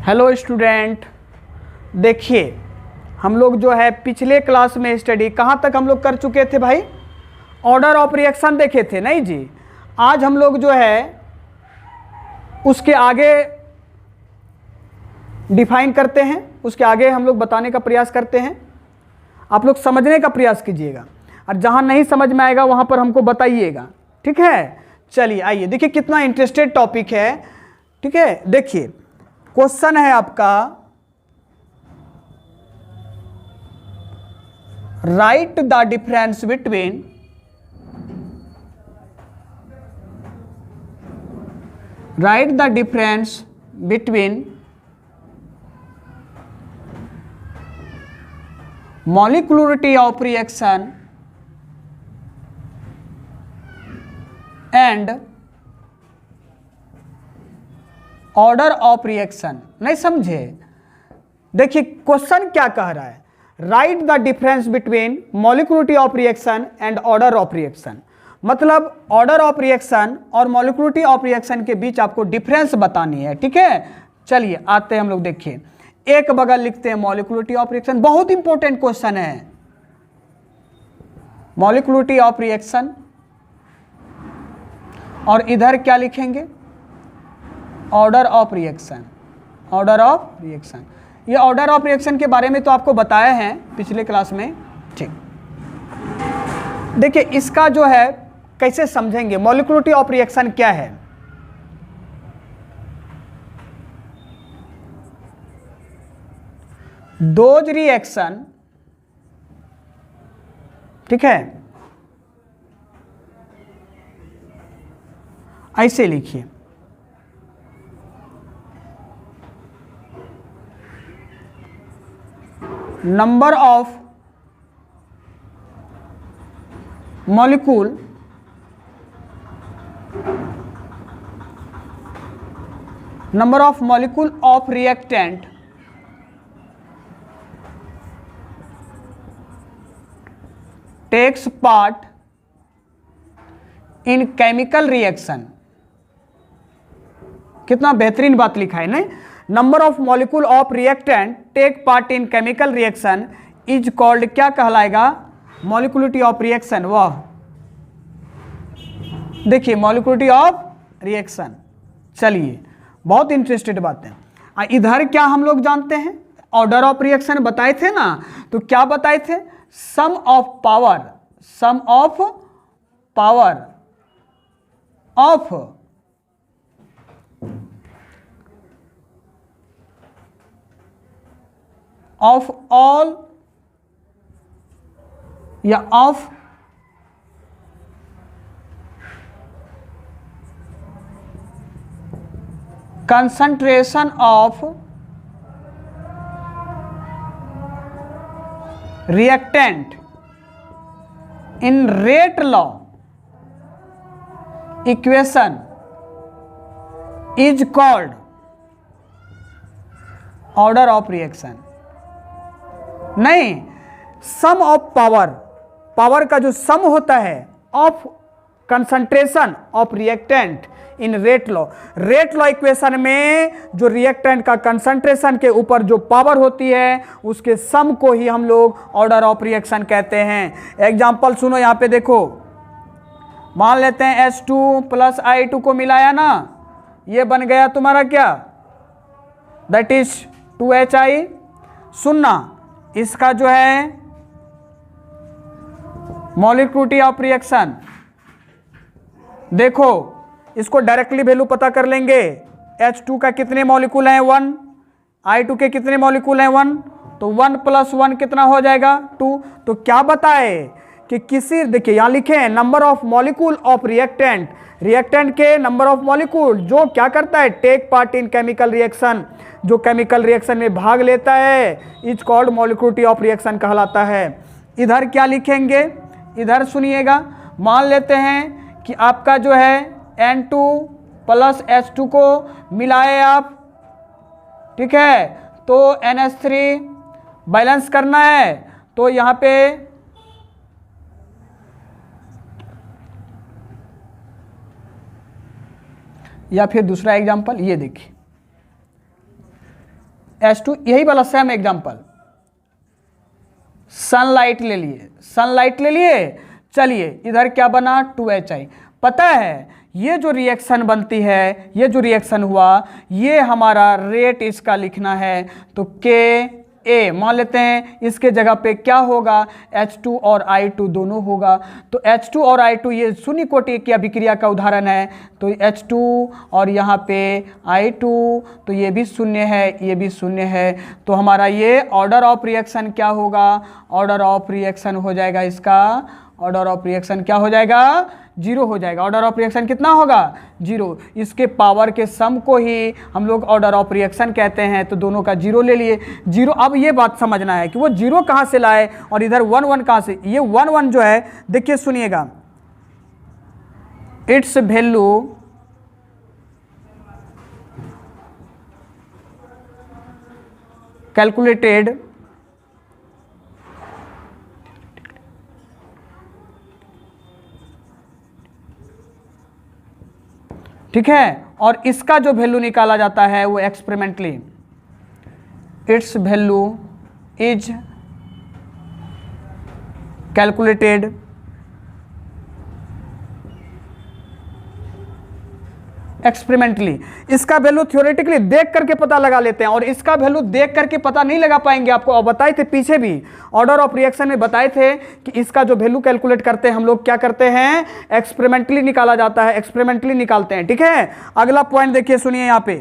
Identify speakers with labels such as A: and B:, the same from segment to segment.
A: Hello student, देखिए हम लोग जो है पिछले क्लास में स्टडी कहाँ तक हम लोग कर चुके थे भाई? ऑर्डर ऑफ रिएक्शन देखे थे, नहीं जी। आज हम लोग जो है उसके आगे डिफाइन करते हैं, उसके आगे हम लोग बताने का प्रयास करते हैं। आप लोग समझने का प्रयास कीजिएगा और जहाँ नहीं समझ में आएगा वहाँ पर हमको बताइएगा, ठीक है। चलिए आइए, देखिए कितना इंटरेस्टेड टॉपिक है, ठीक है। देखिए क्वेश्चन है आपका, right the difference between molecularity of reaction and order of reaction। नहीं समझे? देखिए क्वेश्चन क्या कह रहा है, write the difference between molecularity of reaction and order of reaction. मतलब ऑर्डर ऑफ रिएक्शन और मॉलिक्युलरिटी ऑफ रिएक्शन के बीच आपको डिफरेंस बतानी है, ठीक है। चलिए आते हैं हम लोग, देखिए एक बगल लिखते हैं मॉलिक्युलरिटी ऑफ रिएक्शन, बहुत इंपॉर्टेंट क्वेश्चन है। मॉलिक्युलरिटी ऑफ रिएक्शन और इधर क्या लिखेंगे? Order of reaction. Order of reaction, ये ऑर्डर ऑफ रिएक्शन के बारे में तो आपको बताया है पिछले क्लास में, ठीक। देखिए इसका जो है कैसे समझेंगे, मॉलिक्युलरिटी ऑफ रिएक्शन क्या है। दोज रिएक्शन, ठीक है, ऐसे लिखिए, number of molecule of reactant takes part in chemical reaction. कितना बेहतरीन बात लिखा है ना। Number of molecule of reactant take part in chemical reaction is called, क्या कहलाएगा? Molecularity of reaction. वाह, देखिए मॉलिक्युलरिटी ऑफ रिएक्शन। चलिए बहुत इंटरेस्टेड बात है। इधर क्या हम लोग जानते हैं, ऑर्डर ऑफ रिएक्शन बताए थे ना, तो क्या बताए थे? सम ऑफ पावर ऑफ ऑल या of concentration of reactant in rate law equation is called order of reaction। नहीं, सम ऑफ पावर का जो सम होता है of concentration of reactant in rate law equation में जो रिएक्टेंट का कंसंट्रेशन के ऊपर जो पावर होती है उसके सम को ही हम लोग ऑर्डर ऑफ रिएक्शन कहते हैं। एग्जांपल सुनो, यहाँ पे देखो, मान लेते हैं H2 प्लस I2 को मिलाया ना, ये बन गया तुम्हारा क्या? That is 2HI। सुनना, इसका जो है मॉलिक्युलरिटी ऑफ रिएक्शन, देखो इसको डायरेक्टली वैल्यू पता कर लेंगे। H2 का कितने मॉलिक्यूल हैं? 1। I2 के कितने मॉलिक्यूल हैं? 1। तो 1 + 1 कितना हो जाएगा? 2। तो क्या बताए कि किसी, देखिए यहाँ लिखे हैं number of molecule of reactant के नंबर ऑफ मॉलिक्यूल जो क्या करता है? Take part in chemical reaction, जो केमिकल रिएक्शन में भाग लेता है, is called molecularity of reaction कहलाता है। इधर क्या लिखेंगे? इधर सुनिएगा, मान लेते हैं कि आपका जो है N2 प्लस H2 को मिलाए आप, ठीक है, तो NH3 बैलेंस करना है, तो यहाँ पे या फिर दूसरा एग्जाम्पल ये देखिए, H2 यही वाला सेम एग्जांपल, सनलाइट ले लिए, सनलाइट ले लिए, चलिए इधर क्या बना 2HI। पता है ये जो रिएक्शन बनती है, ये जो रिएक्शन हुआ, ये हमारा रेट इसका लिखना है, तो KA मान लेते हैं, इसके जगह पे क्या होगा, H2 और I2 दोनों होगा। तो H2 और I2 ये शून्य कोटि की अभिक्रिया का उदाहरण है, तो H2 और यहाँ पे I2, तो ये भी शून्य है, ये भी शून्य है, तो हमारा ये ऑर्डर ऑफ रिएक्शन क्या होगा, ऑर्डर ऑफ रिएक्शन हो जाएगा इसका, ऑर्डर ऑफ रिएक्शन क्या हो जाएगा, 0 हो जाएगा। ऑर्डर ऑफ रिएक्शन कितना होगा, 0। इसके पावर के सम को ही हम लोग ऑर्डर ऑफ रिएक्शन कहते हैं, तो दोनों का 0 ले लिए, 0। अब ये बात समझना है कि वो 0 कहाँ से लाए और इधर 1 1 कहाँ से। ये 1 1 जो है, देखिए सुनिएगा, इट्स वैल्यू कैलकुलेटेड ठीक है, और इसका जो वैल्यू निकाला जाता है वो experimentally, its value is calculated experimentally. इसका वैल्यू थ्योरेटिकली देख करके पता लगा लेते हैं, और इसका वैल्यू देख करके पता नहीं लगा पाएंगे। आपको और बताए थे पीछे भी ऑर्डर ऑफ रिएक्शन में बताए थे कि इसका जो वैल्यू कैलकुलेट करते हैं हम लोग क्या करते हैं, एक्सपेरिमेंटली निकाला जाता है, एक्सपेरिमेंटली निकालते हैं। ठीक है, अगला पॉइंट देखिए, सुनिए यहां पे,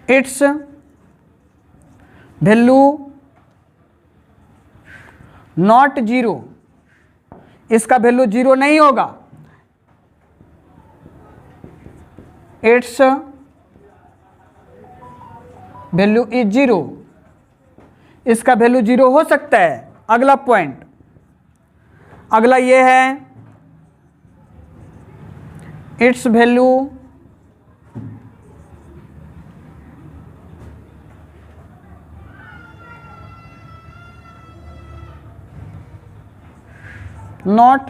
A: इट्स वैल्यू नॉट 0, इसका वैल्यू 0 नहीं होगा, इट्स वैल्यू इज 0, इसका वैल्यू 0 हो सकता है। अगला पॉइंट, अगला ये है, it's value not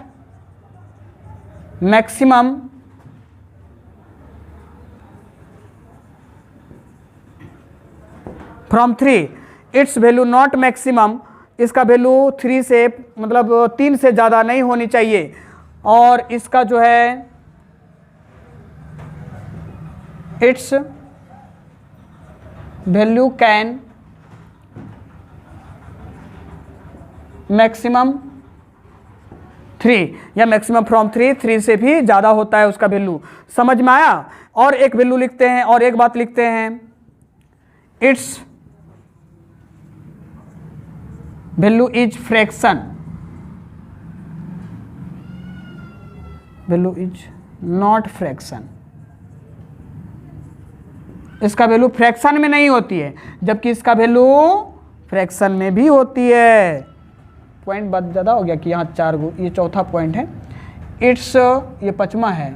A: maximum from 3, it's value not maximum, इसका वैल्यू 3 से मतलब 3 से ज़्यादा नहीं होनी चाहिए, और इसका जो है इट्स वैल्यू कैन मैक्सिमम 3 या मैक्सिमम फ्रॉम 3 से भी ज़्यादा होता है उसका वैल्यू। समझ में आया। और एक वैल्यू लिखते हैं, और एक बात लिखते हैं, its value is fraction, value is not fraction, इसका वैल्यू फ्रैक्शन में नहीं होती है, जबकि इसका वैल्यू फ्रैक्शन में भी होती है। पॉइंट बहुत ज़्यादा हो गया कि यहाँ 4 गो, ये चौथा पॉइंट है। इट्स, ये 5वां है,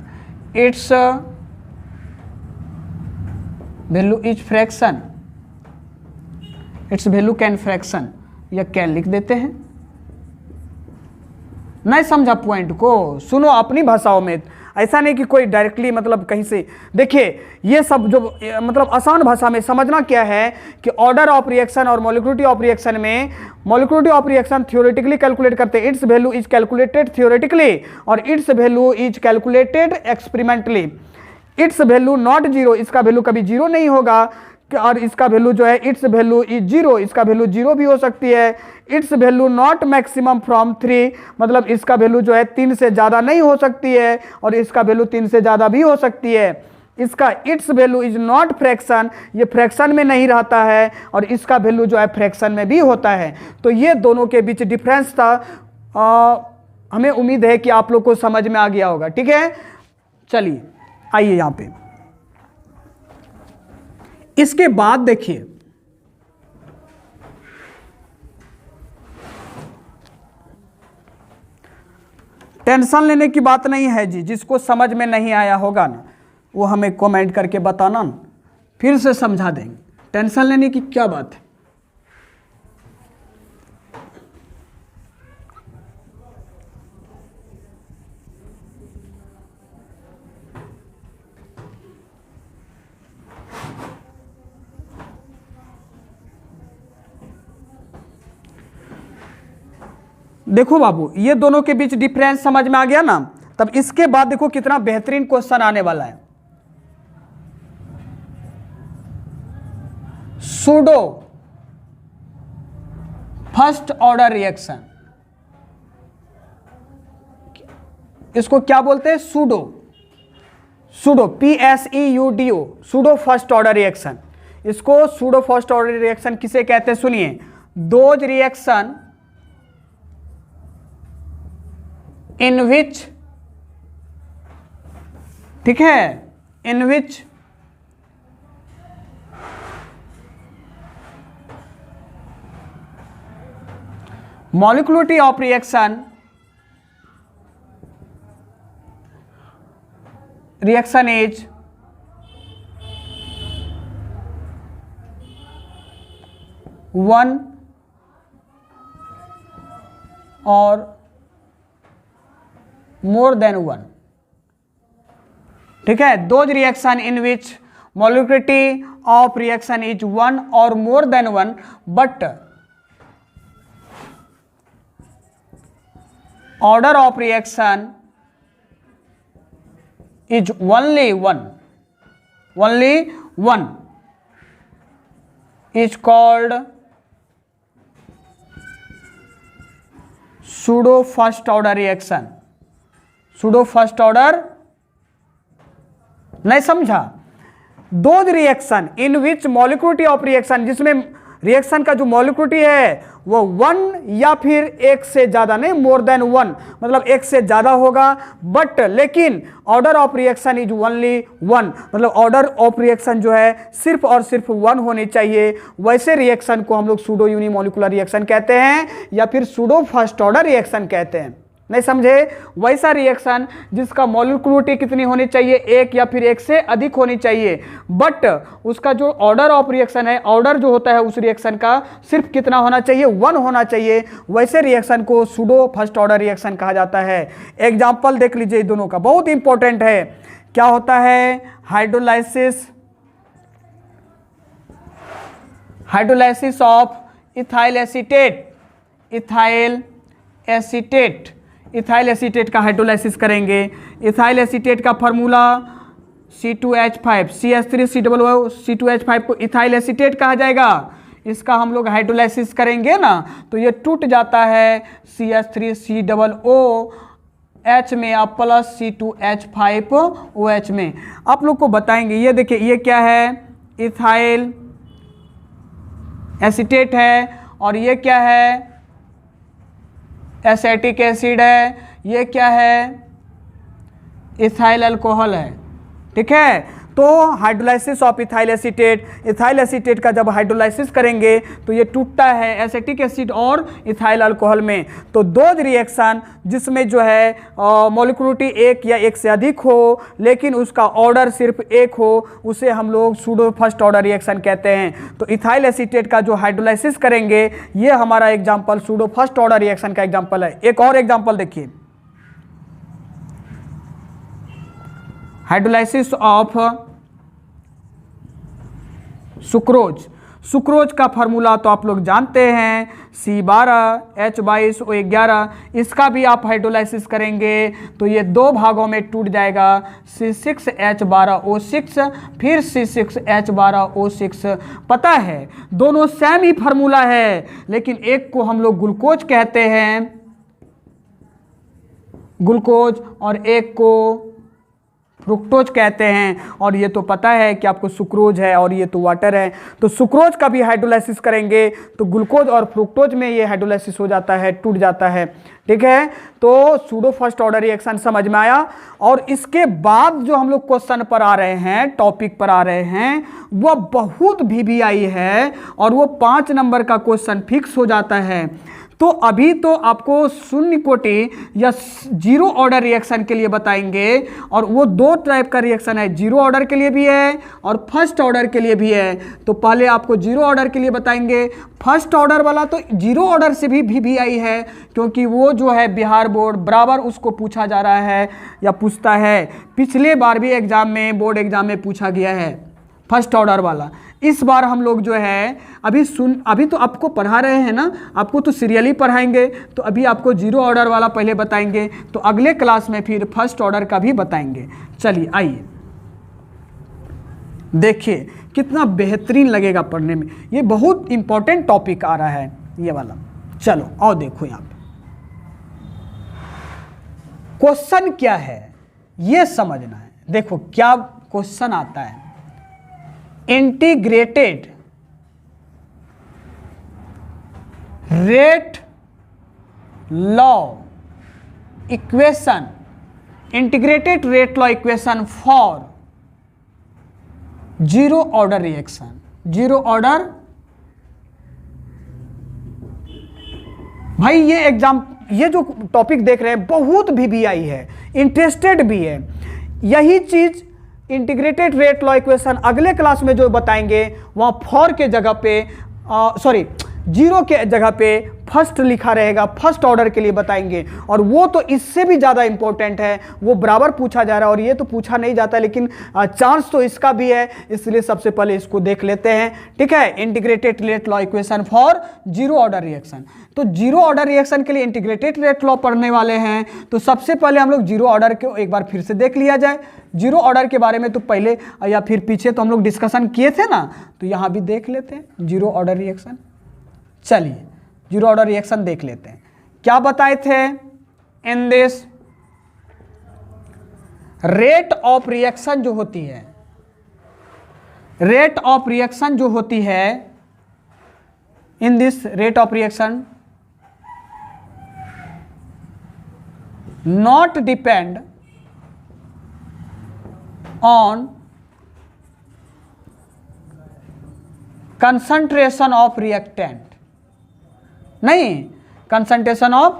A: it's value is fraction, it's value can fraction, या कैन लिख देते हैं। नहीं समझा पॉइंट को, सुनो अपनी भाषाओं में, ऐसा नहीं कि कोई डायरेक्टली मतलब कहीं से। देखिए ये सब जो मतलब आसान भाषा में समझना क्या है कि ऑर्डर ऑफ रिएक्शन और मॉलिक्यूलरिटी ऑफ रिएक्शन में, molecularity of reaction theoretically calculate करते हैं, its value is calculated theoretically और its value is calculated experimentally. Its value not 0, इसका वैल्यू कभी 0 नहीं होगा, और इसका वैल्यू जो है इट्स वैल्यू इज 0, इसका वैल्यू 0 भी हो सकती है। It's value not maximum from 3, मतलब इसका वैल्यू जो है 3 से ज़्यादा नहीं हो सकती है, और इसका वैल्यू 3 से ज़्यादा भी हो सकती है। इसका it's value is not fraction, ये फ्रैक्शन में नहीं रहता है, और इसका वैल्यू जो है फ्रैक्शन में भी होता है। तो ये दोनों के बीच डिफरेंस था। हमें उम्मीद है कि आप लोग को समझ में आ गया होगा। ठीक है, चलिए आइए यहाँ पे। इसके बाद देखिए, टेंशन लेने की बात नहीं है जी, जिसको समझ में नहीं आया होगा ना वो हमें कमेंट करके बताना ना, फिर से समझा देंगे। टेंशन लेने की क्या बात है। देखो बाबू, ये दोनों के बीच डिफरेंस समझ में आ गया ना। तब इसके बाद देखो कितना बेहतरीन क्वेश्चन आने वाला है। सूडो फर्स्ट ऑर्डर रिएक्शन, इसको क्या बोलते हैं? Pseudo, pseudo PSEUDO, pseudo first order reaction. इसको सूडो फर्स्ट ऑर्डर रिएक्शन किसे कहते हैं? सुनिए, दोज रिएक्शन इन विच, ठीक है, इन विच molecularity of reaction is 1 or more than 1, ठीक है। Those reaction in which molecularity of reaction is 1 or more than 1 but order of reaction is only one is called pseudo first order reaction। pseudo first order नहीं समझा? Those reaction in which molecularity of reaction, जिसमें reaction का जो molecularity है वो 1 या फिर 1 से ज्यादा, नहीं, मोर देन 1 मतलब 1 से ज्यादा होगा, बट लेकिन order of reaction is only 1, मतलब ऑर्डर ऑफ रिएक्शन जो है सिर्फ और सिर्फ 1 होनी चाहिए। वैसे रिएक्शन को हम लोग सूडो यूनिमोलिकुलर रिएक्शन कहते हैं या फिर सूडो फर्स्ट ऑर्डर रिएक्शन कहते हैं। नहीं समझे? वैसा रिएक्शन जिसका मॉलिक्यूलरिटी कितनी होनी चाहिए? 1 या फिर 1 से अधिक होनी चाहिए, बट उसका जो ऑर्डर ऑफ रिएक्शन है, ऑर्डर जो होता है उस रिएक्शन का सिर्फ कितना होना चाहिए? 1 होना चाहिए। वैसे रिएक्शन को सूडो फर्स्ट ऑर्डर रिएक्शन कहा जाता है। एग्जाम्पल देख लीजिए दोनों का, बहुत इंपॉर्टेंट है। क्या होता है? Hydrolysis, hydrolysis of ethyl acetate, ethyl acetate, ethyl acetate का हाइड्रोलाइसिस करेंगे। इथाइल एसीटेट का फार्मूला C2H5, CH3COO C2H5 को इथाइल एसीटेट कहा जाएगा। इसका हम लोग हाइड्रोलाइसिस करेंगे ना तो ये टूट जाता है CH3COO H में आप प्लस C2H5OH में। आप लोग को बताएंगे, ये देखिए ये क्या है? इथाइल एसीटेट है और ये क्या है? एसिटिक एसिड है। ये क्या है? इथाइल अल्कोहल है, ठीक है। तो hydrolysis of ethyl acetate, ethyl acetate का जब हाइड्रोलाइसिस करेंगे तो ये टूटता है एसिटिक एसिड और इथाइल अल्कोहल में। तो दो रिएक्शन जिसमें जो है मॉलिक्यूलरिटी 1 या 1 से अधिक हो लेकिन उसका ऑर्डर सिर्फ 1 हो, उसे हम लोग सूडो फर्स्ट ऑर्डर रिएक्शन कहते हैं। तो इथाइल एसीटेट का जो हाइड्रोलाइसिस करेंगे ये हमारा example pseudo first order reaction का एग्जाम्पल है। एक और एग्जाम्पल देखिए, हाइड्रोलाइसिस ऑफ सुक्रोज। सुक्रोज का फार्मूला तो आप लोग जानते हैं, C12H22O11। इसका भी आप हाइड्रोलाइसिस करेंगे तो ये 2 भागों में टूट जाएगा, C6H12O6 फिर C6H12O6। पता है दोनों सेम ही फार्मूला है, लेकिन एक को हम लोग ग्लूकोज कहते हैं, ग्लूकोज, और एक को फ्रुक्टोज कहते हैं। और ये तो पता है कि आपको सुक्रोज है और ये तो वाटर है। तो सुक्रोज का भी हाइड्रोलाइसिस करेंगे तो ग्लूकोज और फ्रुक्टोज में ये हाइड्रोलाइसिस हो जाता है, टूट जाता है, ठीक है। तो सूडो फर्स्ट ऑर्डर रिएक्शन समझ में आया। और इसके बाद जो हम लोग क्वेश्चन पर आ रहे हैं, टॉपिक पर आ रहे हैं, वह बहुत VBI है और वो 5 नंबर का क्वेश्चन फिक्स हो जाता है। तो अभी तो आपको शून्य कोटि या 0 ऑर्डर रिएक्शन के लिए बताएंगे, और वो 2 टाइप का रिएक्शन है, 0 ऑर्डर के लिए भी है और फर्स्ट ऑर्डर के लिए भी है। तो पहले आपको 0 ऑर्डर के लिए बताएंगे। फर्स्ट ऑर्डर वाला तो 0 ऑर्डर से भी VBI है, क्योंकि वो जो है बिहार बोर्ड बराबर उसको पूछा जा रहा है या पूछता है। पिछले बार भी एग्जाम में, बोर्ड एग्जाम में पूछा गया है फर्स्ट ऑर्डर वाला। इस बार हम लोग जो है अभी तो आपको पढ़ा रहे हैं ना, आपको तो सीरियली पढ़ाएंगे, तो अभी आपको जीरो ऑर्डर वाला पहले बताएंगे, तो अगले क्लास में फिर फर्स्ट ऑर्डर का भी बताएंगे। चलिए आइए देखिए कितना बेहतरीन लगेगा पढ़ने में, ये बहुत इंपॉर्टेंट टॉपिक आ रहा है ये वाला। चलो आओ देखो यहाँ पे क्वेश्चन क्या है ये समझना है। देखो क्या क्वेश्चन आता है, integrated rate law equation, integrated rate law equation for zero order reaction. Zero order, भाई ये एग्जाम, ये जो टॉपिक देख रहे हैं बहुत VVI है, इंटरेस्टेड भी है। यही चीज इंटीग्रेटेड रेट लॉ इक्वेशन अगले क्लास में जो बताएंगे वहां फॉर के जगह पे जीरो के जगह पे फर्स्ट लिखा रहेगा, फर्स्ट ऑर्डर के लिए बताएंगे, और वो तो इससे भी ज़्यादा इंपॉर्टेंट है, वो बराबर पूछा जा रहा है और ये तो पूछा नहीं जाता, लेकिन चांस तो इसका भी है, इसलिए सबसे पहले इसको देख लेते हैं। ठीक है, integrated rate law equation for zero order reaction. तो जीरो ऑर्डर रिएक्शन के लिए इंटीग्रेटेड रेट लॉ पढ़ने वाले हैं, तो सबसे पहले हम लोग जीरो ऑर्डर को एक बार फिर से देख लिया जाए। जीरो ऑर्डर के बारे में तो पहले या फिर पीछे तो हम लोग डिस्कशन किए थे ना, तो यहाँ भी देख लेते हैं जीरो ऑर्डर रिएक्शन। चलिए जीरो ऑर्डर रिएक्शन देख लेते हैं। क्या बताए थे in this, rate of reaction जो होती है, रेट ऑफ रिएक्शन जो होती है in this rate of reaction not depend on concentration of reactant, नहीं concentration of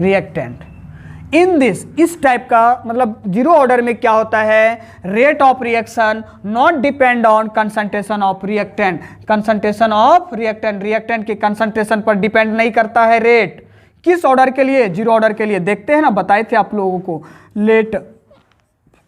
A: reactant. In this, इस टाइप का मतलब जीरो ऑर्डर में क्या होता है, rate of reaction not depend on concentration of reactant. Concentration of reactant, reactant के concentration पर डिपेंड नहीं करता है रेट। किस ऑर्डर के लिए, जीरो ऑर्डर के लिए। देखते हैं ना, बताए थे आप लोगों को, लेट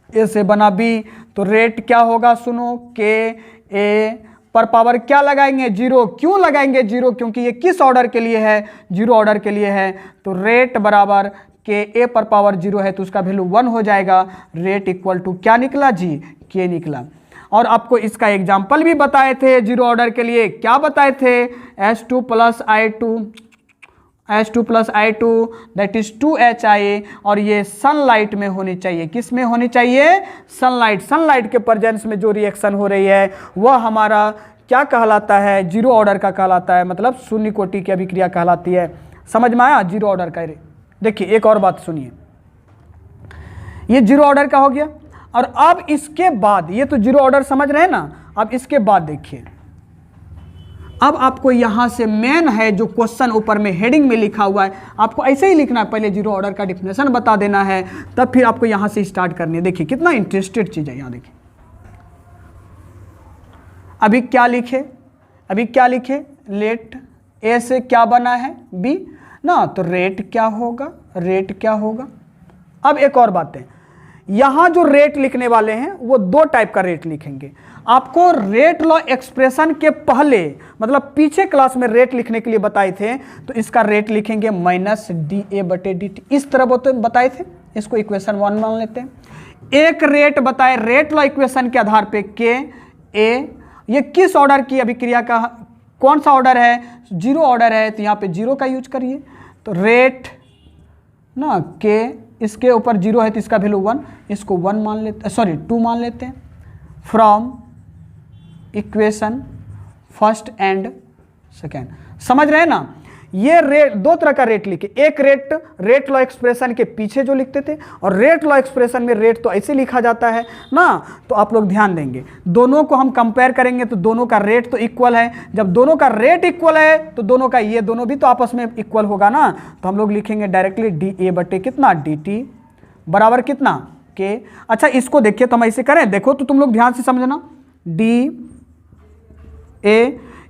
A: ए से बना बी, तो रेट क्या होगा सुनो, के ए पर पावर क्या लगाएंगे, जीरो। क्यों लगाएंगे जीरो, क्योंकि ये किस ऑर्डर के लिए है, जीरो ऑर्डर के लिए है। तो रेट बराबर के ए पर पावर जीरो है तो उसका वैल्यू 1 हो जाएगा। रेट इक्वल टू क्या निकला जी, के निकला। और आपको इसका एग्जाम्पल भी बताए थे जीरो ऑर्डर के लिए, क्या बताए थे, S2 plus I2 that is 2HI, और ये सनलाइट में होनी चाहिए। किस में होनी चाहिए, सनलाइट। सनलाइट के प्रेजेंस में जो रिएक्शन हो रही है वह हमारा क्या कहलाता है, जीरो ऑर्डर का कहलाता है, मतलब शून्य कोटि की अभिक्रिया कहलाती है। समझ में आया जीरो ऑर्डर का। देखिए एक और बात सुनिए, ये जीरो ऑर्डर का हो गया, और अब इसके बाद, ये तो जीरो ऑर्डर समझ रहे हैं ना, अब इसके बाद देखिए, अब आपको यहां से मेन है जो क्वेश्चन ऊपर में हेडिंग में लिखा हुआ है, आपको ऐसे ही लिखना है, पहले जीरो ऑर्डर का डिफिनेशन बता देना है, तब फिर आपको यहां से स्टार्ट करनी है। देखिए कितना इंटरेस्टेड चीज है, यहां देखिए अभी क्या लिखे, लेट ए से क्या बना है, बी ना, तो रेट क्या होगा। अब एक और बात है, यहां जो रेट लिखने वाले हैं वो दो टाइप का रेट लिखेंगे। आपको रेट लॉ एक्सप्रेशन के पहले, मतलब पीछे क्लास में रेट लिखने के लिए बताए थे, तो इसका रेट लिखेंगे माइनस DA/dt, इस तरह बताए थे। इसको इक्वेशन 1 मान लेते हैं। एक रेट बताए रेट लॉ इक्वेशन के आधार पे के ए, ये किस ऑर्डर की अभिक्रिया का, कौन सा ऑर्डर है, जीरो ऑर्डर है, तो यहाँ पे जीरो का यूज करिए। तो रेट ना के, इसके ऊपर जीरो है तो इसका वैल्यू 1, इसको 1 मान लेते, सॉरी 2 मान लेते हैं। From equation first and second, समझ रहे हैं ना। ये रेट, दो तरह का रेट लिखे, एक रेट लॉ एक्सप्रेशन के पीछे जो लिखते थे, और रेट लॉ एक्सप्रेशन में रेट तो ऐसे लिखा जाता है ना। तो आप लोग ध्यान देंगे, दोनों को हम कंपेयर करेंगे तो दोनों का रेट तो इक्वल है। जब दोनों का रेट इक्वल है तो दोनों का, ये दोनों भी तो आपस में इक्वल होगा ना, तो हम लोग लिखेंगे डायरेक्टली DA/कितना, dt बराबर कितना, के। अच्छा इसको देखिए, तो हम ऐसे करें, देखो तो तुम लोग ध्यान से समझना, DA,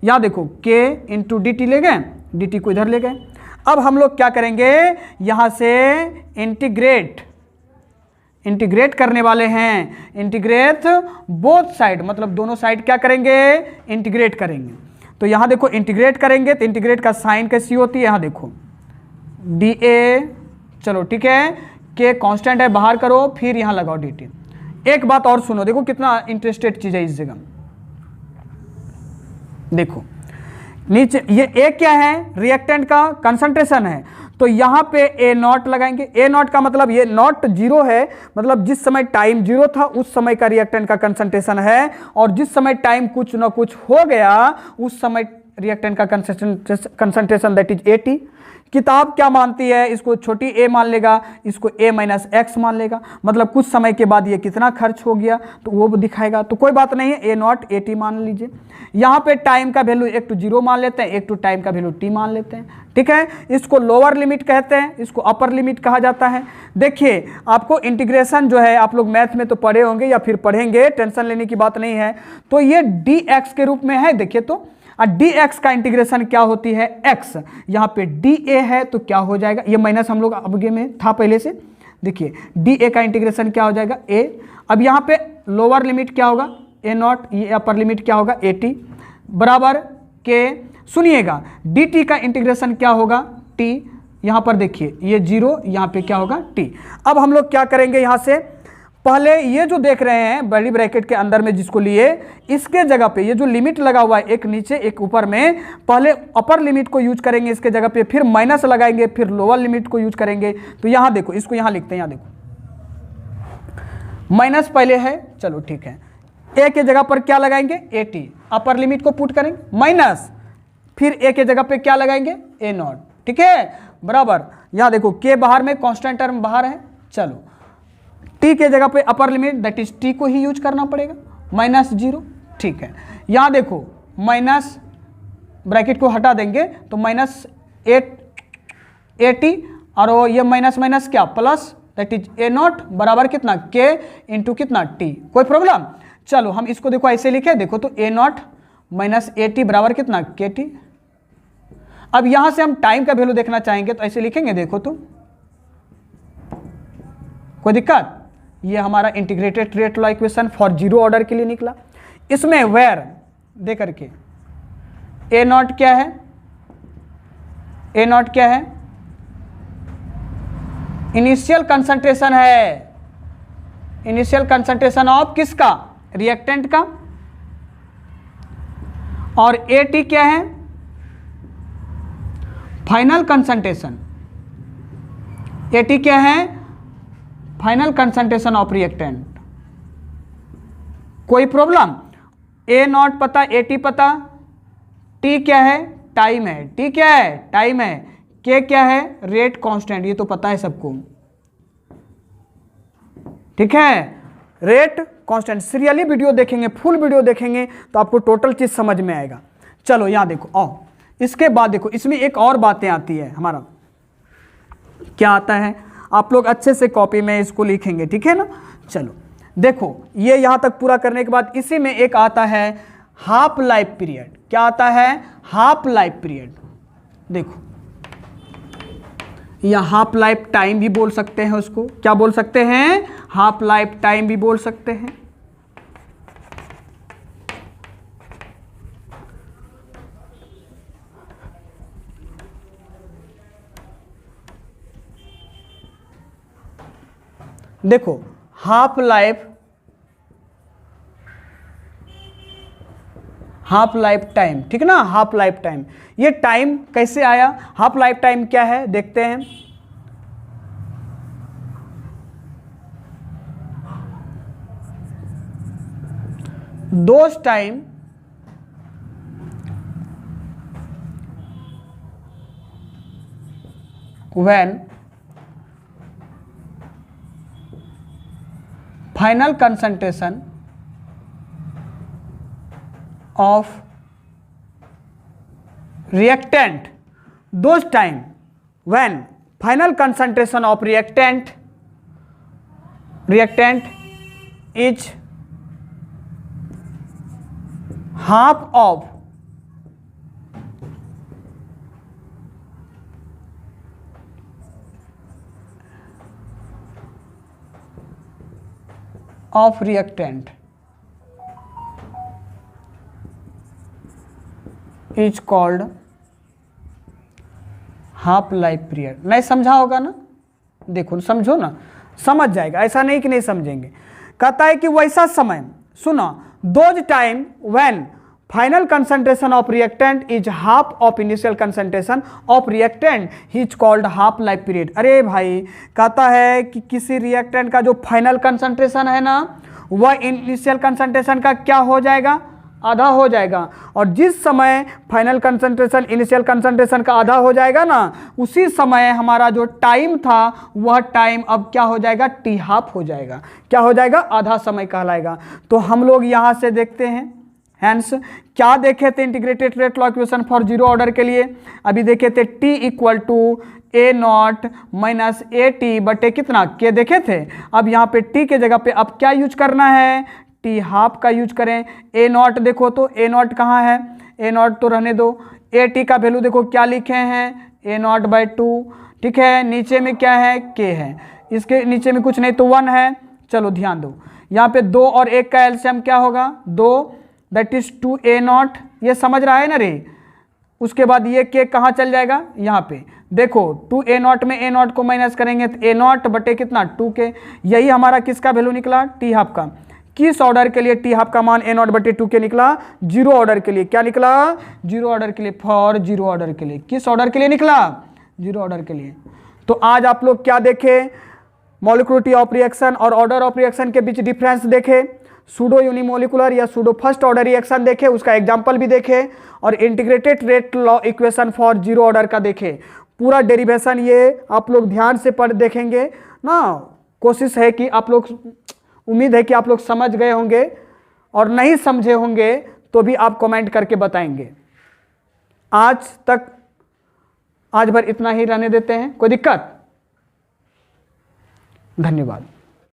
A: या देखो के इंटू dt ले गए, dt को इधर ले गए। अब हम लोग क्या करेंगे, यहां से इंटीग्रेट इंटीग्रेट करने वाले हैं, इंटीग्रेट बोथ साइड, मतलब दोनों साइड क्या करेंगे, इंटीग्रेट करेंगे। तो यहां देखो इंटीग्रेट करेंगे तो इंटीग्रेट का साइन कैसी होती है, यहां देखो डी ए, चलो ठीक है, के कांस्टेंट है, बाहर करो, फिर यहां लगाओ डी टी। एक बात और सुनो, देखो कितना इंटरेस्टेड चीज है इस जगह। देखो नीचे ये ए क्या है, रिएक्टेंट का कंसंट्रेशन है, तो यहां पे ए नॉट लगाएंगे। ए नॉट का मतलब ये नॉट जीरो है, मतलब जिस समय टाइम जीरो था उस समय का रिएक्टेंट का कंसंट्रेशन है, और जिस समय टाइम कुछ ना कुछ हो गया उस समय रिएक्टेंट का कंसंट्रेशन दैट इज 80। किताब क्या मानती है, इसको छोटी ए मान लेगा, इसको ए माइनस एक्स मान लेगा, मतलब कुछ समय के बाद ये कितना खर्च हो गया तो वो दिखाएगा। तो कोई बात नहीं है, ए नॉट 80 मान लीजिए। यहाँ पे टाइम का वैल्यू 1 to 0 मान लेते हैं, 1 to टाइम का वैल्यू टी मान लेते हैं, ठीक है। इसको लोअर लिमिट कहते हैं, इसको अपर लिमिट कहा जाता है। देखिए आपको इंटीग्रेशन जो है, आप लोग मैथ में तो पढ़े होंगे या फिर पढ़ेंगे, टेंशन लेने की बात नहीं है। तो ये डी एक्स के रूप में है, देखिए तो डी एक्स का इंटीग्रेशन क्या होती है, एक्स, यहाँ पे डी ए है तो क्या हो जाएगा, ये माइनस हम लोग आगे में था पहले से, देखिए डी ए का इंटीग्रेशन क्या हो जाएगा, ए। अब यहाँ पे लोअर लिमिट क्या होगा, ए नॉट, ये अपर लिमिट क्या होगा, 80 बराबर के, सुनिएगा डी टी का इंटीग्रेशन क्या होगा, टी, यहाँ पर देखिए ये 0, यहाँ पे क्या होगा, टी। अब हम लोग क्या करेंगे, यहाँ से पहले ये जो देख रहे हैं बड़ी ब्रैकेट के अंदर में जिसको लिए, इसके जगह पे ये जो लिमिट लगा हुआ है, एक नीचे एक ऊपर में, पहले अपर लिमिट को यूज करेंगे इसके जगह पे, फिर माइनस लगाएंगे, फिर लोअर लिमिट को यूज करेंगे। तो यहां देखो, इसको यहां लिखते हैं, यहां देखो माइनस पहले है, चलो ठीक है, ए के जगह पर क्या लगाएंगे, 80, अपर लिमिट को पुट करेंगे माइनस, फिर ए के जगह पे क्या लगाएंगे, ए नॉट, ठीक है, बराबर। यहां देखो के बाहर में, कांस्टेंट टर्म बाहर है, चलो टी के जगह पे upper limit that is T को ही यूज करना पड़ेगा, -0, ठीक है। यहां देखो माइनस, ब्रैकेट को हटा देंगे तो -80, और ये माइनस माइनस क्या, plus, that is a not बराबर कितना, के इंटू कितना, टी। कोई प्रॉब्लम, चलो हम इसको देखो ऐसे लिखे, देखो तो ए नॉट -80 बराबर कितना, के टी। अब यहां से हम टाइम का वैल्यू देखना चाहेंगे तो ऐसे लिखेंगे, देखो तो कोई दिक्कत, ये हमारा integrated rate law equation for zero order के लिए निकला। इसमें वेयर दे करके ए नॉट क्या है, ए नॉट क्या है, इनिशियल कंसंट्रेशन है, इनिशियल कंसंट्रेशन ऑफ किसका, रिएक्टेंट का, और ए टी क्या है, फाइनल कंसंट्रेशन, ए टी क्या है, फाइनल कंसंट्रेशन ऑफ रिएक्टेंट। कोई प्रॉब्लम, ए नॉट पता, ए टी पता, टी क्या है, टाइम है, टी क्या है, टाइम है, के क्या है, रेट कांस्टेंट, ये तो पता है सबको, ठीक है, रेट कांस्टेंट। सीरियली वीडियो देखेंगे, फुल वीडियो देखेंगे तो आपको टोटल चीज समझ में आएगा। चलो यहां देखो, आओ इसके बाद देखो, इसमें एक और बातें आती है, हमारा क्या आता है, आप लोग अच्छे से कॉपी में इसको लिखेंगे, ठीक है ना। चलो देखो, ये यहां तक पूरा करने के बाद इसी में एक आता है हाफ लाइफ पीरियड। क्या आता है, हाफ लाइफ पीरियड। देखो या हाफ लाइफ टाइम भी बोल सकते हैं उसको, क्या बोल सकते हैं, हाफ लाइफ टाइम भी बोल सकते हैं। देखो हाफ लाइफ टाइम, ठीक है ना, हाफ लाइफ टाइम, ये टाइम कैसे आया, हाफ लाइफ टाइम क्या है देखते हैं। दोस time when final concentration of reactant, those time when final concentration of reactant is half of of reactant is called half life period. नहीं समझा होगा ना, देखो समझो ना, समझ जाएगा, ऐसा नहीं कि नहीं समझेंगे। कहता है कि वैसा समय, सुनो, those time when final concentration of reactant is half of initial concentration of reactant he is called half life period. अरे भाई, कहता है कि किसी रिएक्टेंट का जो फाइनल कंसंट्रेशन है ना, वह इनिशियल कंसंट्रेशन का क्या हो जाएगा, आधा हो जाएगा। और जिस समय फाइनल कंसंट्रेशन इनिशियल कंसंट्रेशन का आधा हो जाएगा ना, उसी समय हमारा जो टाइम था वह टाइम अब क्या हो जाएगा, टी हाफ हो जाएगा। क्या हो जाएगा, आधा समय कहलाएगा। तो हम लोग यहाँ से देखते हैं, हैंस क्या देखे थे integrated rate law equation for zero order के लिए, अभी देखे थे t equal to a naught minus a t बटे कितना के देखे थे। अब यहाँ पे टी के जगह पे अब क्या यूज करना है, टी हाफ का यूज करें। ए नॉट देखो तो ए नॉट कहाँ है, ए नॉट तो रहने दो। ए टी का वैल्यू देखो क्या लिखे हैं, ए नॉट बाई 2, ठीक है। नीचे में क्या है, के है, इसके नीचे में कुछ नहीं तो 1 है। चलो ध्यान दो, यहाँ पे 2 और 1 का एलसीएम क्या होगा, 2, दैट इज 2a नॉट। ये समझ रहा है ना रे। उसके बाद ये के कहाँ चल जाएगा, यहाँ पे देखो 2a नॉट में a नॉट को माइनस करेंगे तो a नॉट बटे कितना 2k। यही हमारा किसका वैल्यू निकला, टी हाफ का। किस ऑर्डर के लिए टी हाफ का मान a नॉट बटे 2k निकला, जीरो ऑर्डर के लिए। क्या निकला, जीरो ऑर्डर के लिए, फॉर जीरो ऑर्डर के लिए। किस ऑर्डर के लिए निकला, जीरो ऑर्डर के लिए। तो आज आप लोग क्या देखे, मॉलिक्यूलरिटी ऑफ रिएक्शन और ऑर्डर ऑफ रिएक्शन के बीच डिफरेंस देखे, सूडो यूनिमोलिकुलर या सूडो फर्स्ट ऑर्डर रिएक्शन देखे, उसका एग्जांपल भी देखे, और integrated rate law equation for zero order का देखे। पूरा डेरिवेशन ये आप लोग ध्यान से पढ़ देखेंगे ना। कोशिश है कि आप लोग, उम्मीद है कि आप लोग समझ गए होंगे, और नहीं समझे होंगे तो भी आप कमेंट करके बताएंगे। आज भर इतना ही रहने देते हैं, कोई दिक्कत? धन्यवाद।